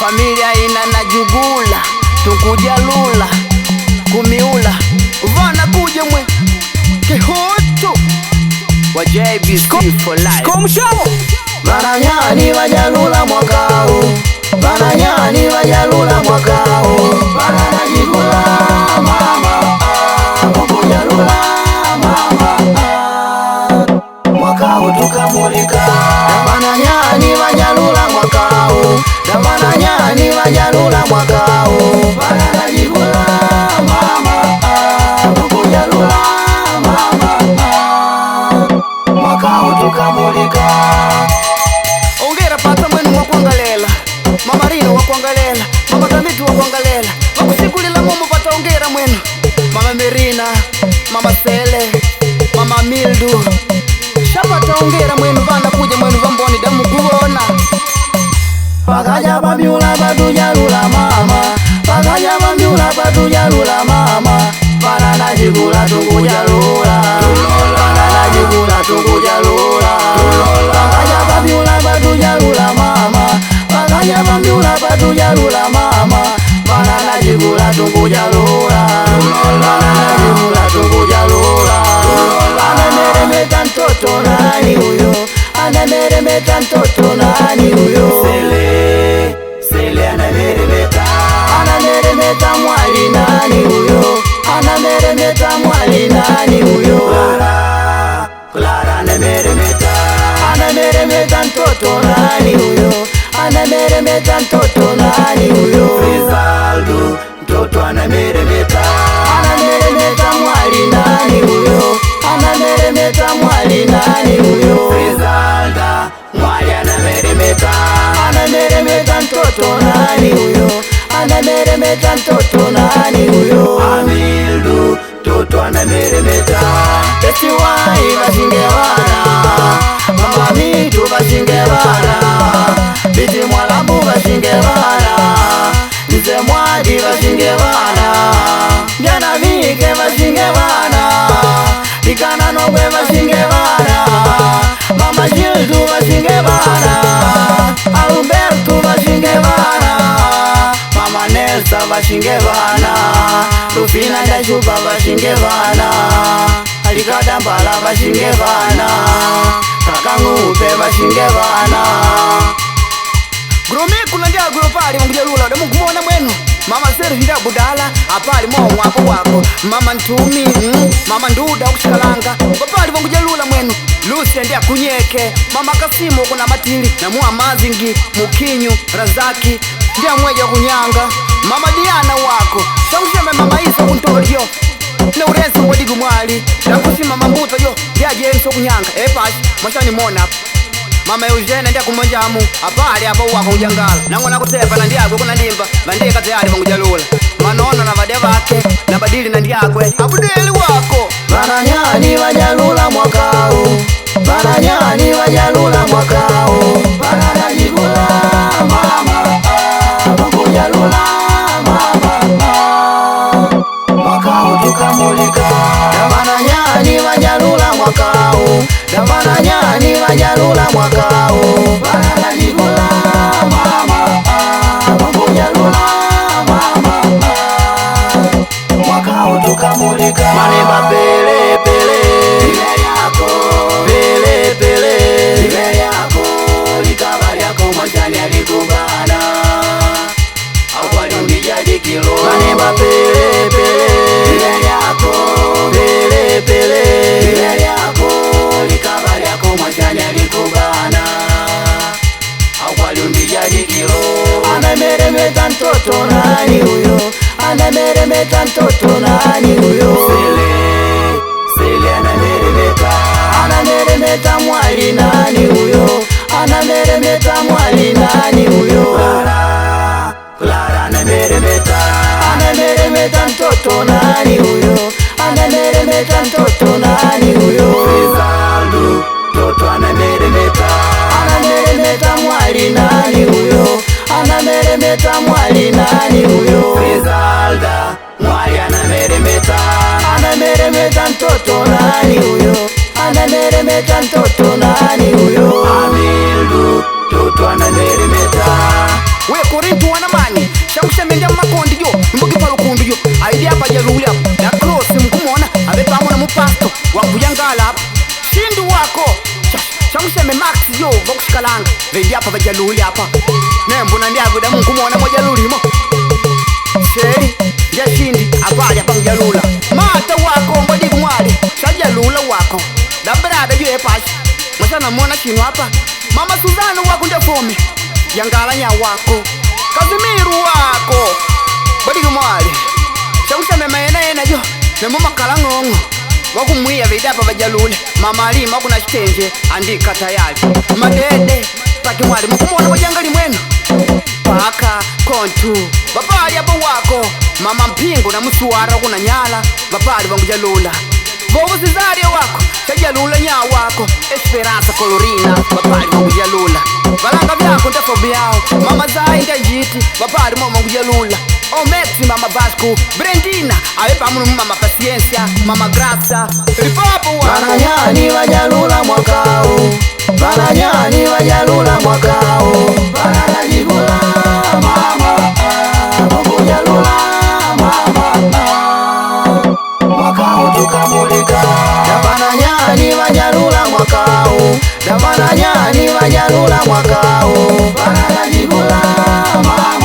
familia ina najugula tukujalula kumiula vana kuja mwe kihoto wa JBC for life. Komshabo Bananyani wajalula mwakao, bananyani wajalula mwakao, bananajigula mama, kukujalula mama, mwakao tukamulika. Bananyani wajalula mwakao, bananyani wajalula mwakao, bananajigula mama, kukujalula mama, mwakao tukamulika. Ongera pata mwenu wakwangalela Mama Rino wakwangalela Mama Tamitu wakwangalela Wakusikulila mumu pata ongera mwenu Mama Merina, Mama Sele, Mama Mildu Shapata ongera mwenu vanda kuja mwenu vamboni damu kuona. Pakaja bamyula batujalula mama, pakaja bamyula batujalula mama, bananajigula tukujalula, bananajigula tukujalula. Pakaja bamyula batujalula mama, pakaja bamyula batujalula mama, bananajigula tukujalula, bananajigula tukujalula. Anameremeta mtoto nani huyo? Anameremeta mtoto nani huyo? Sele anameremeta. Anameremeta mwali nani huyo? Anameremeta mwali nani huyo? Clara anameremeta. Anameremeta mtoto nani huyo? Anameremeta mtoto nani huyo? Rizaldo mtoto anameremeta. Anameremeta mwali nani huyo? Anameremeta mwali nani huyo? Rizalda mwali anameremeta. Anameremeta mtoto nani huyo? Anameremeta mtoto nani huyo? Amildu mtoto anameremeta. Esiwai bashingewana, Mama Mitu bashingewana, Biti Mwalambu bashingewana, Nze Mwadi bashingewana, Mjana Vike bashingewana, Likana Nogwe bashingewana, Mama Jildu bashingewana, Alberto bashingewana, Mama Nelsa bashingewana, Rufina Ndachupa bashingewana, Alikadambala bashingewana, Kakangupe bashingewana. Grome kuna ndia gropali wangujalula damu kumona mwenu. Mama Seru ndia budala apali mwa wako wako. Mama Ntumi, Mama Nduda ukushikalanga papali wangujalula mwenu. Lucia ndia kunyeke, Mama Kasimo kuna matili na mua mazingi, Mukinyu, Razaki ndia mweja kunyanga. Mama Diana wako Shangsheme Mama Isa kuntolio na urezi wadigu mwali na kusi Mama Mbuto yo ndia James kunyanga. Epashi mwashani mona Mama Eugene ndia kumonjamu apali apa wako ujangala nango nakutepa na ndiagwe kuna ndimba bandika tayari vangujalula manono na vade vake na badili na ndiagwe abudeli wako. Bananyani wajalula mwakao, bananyani wajalula mwakao, bananajigula mama, kukujalula mama, mwakao tukamulika. Bananyani wajalula mwakao, bananyani wajalula mwakao, bananajigula mama, kukujalula mama, mwakao tukamulika. Maneba pele pele Liberi yako pele pele Liberi yako likabali yako mwashani alikubana Awali undijadi kilo Maneba pele pele Liberi yako pele pele Liberi yako likabali yako mwashani alikubana Awali undijadi kilo. Anameremeta mtoto nani huyo? Anameremeta mtoto nani huyo? Sele anameremeta. Anameremeta mwali nani huyo? Anameremeta mwali nani huyo? Clara anameremeta. Anameremeta mtoto nani huyo? Anameremeta mtoto nani huyo? Rizaldo mtoto anameremeta. Anameremeta mwali nani huyo? Anameremeta mwali nani huyo? Rizalda mwali anameremeta. Anameremeta mtoto nani huyo? Anameremeta mtoto nani huyo? Amildu mtoto anameremeta. We Korinto siyo vakushikalanga vendi apa vajaluli apa nembona ndiaguda mungu mona mojalulimo sheri njashindi apali apa mjalula mata wako mbodi kumwali shajalula wako dabrada jue pashi mwashana mona chino apa mama Suzano wako ndefome yangalanya wako Kazimiru wako mbodi kumwali shakusame maena jo nemuma kalang'ong'o wakumwiya veidapa vajalule mama alima kuna chitenje andika tayari madede paki mwali mukumona wajangali mwenu paka kontu vapali apo wako mama mpingo na musuwara kuna nyala vapali vangujalula vovo Cesaria wako shajalula nya wako Esperanza Colorina vapali vangujalula valanga vyako ndefobi yao mama Zai ndajiti vapali moma ngujalula Omexi mama Vasco Brendina awe pamuno mama Paciencia mama Grasa ripapo wako Vananyani vajalula mwakao Vananyani vajalula mwakao Vananyajigula mama Vangujalula mama Mwakao tukamulika Vananyani vajalula mwakao Vananyani vajalula mwakao Vananyajigula mama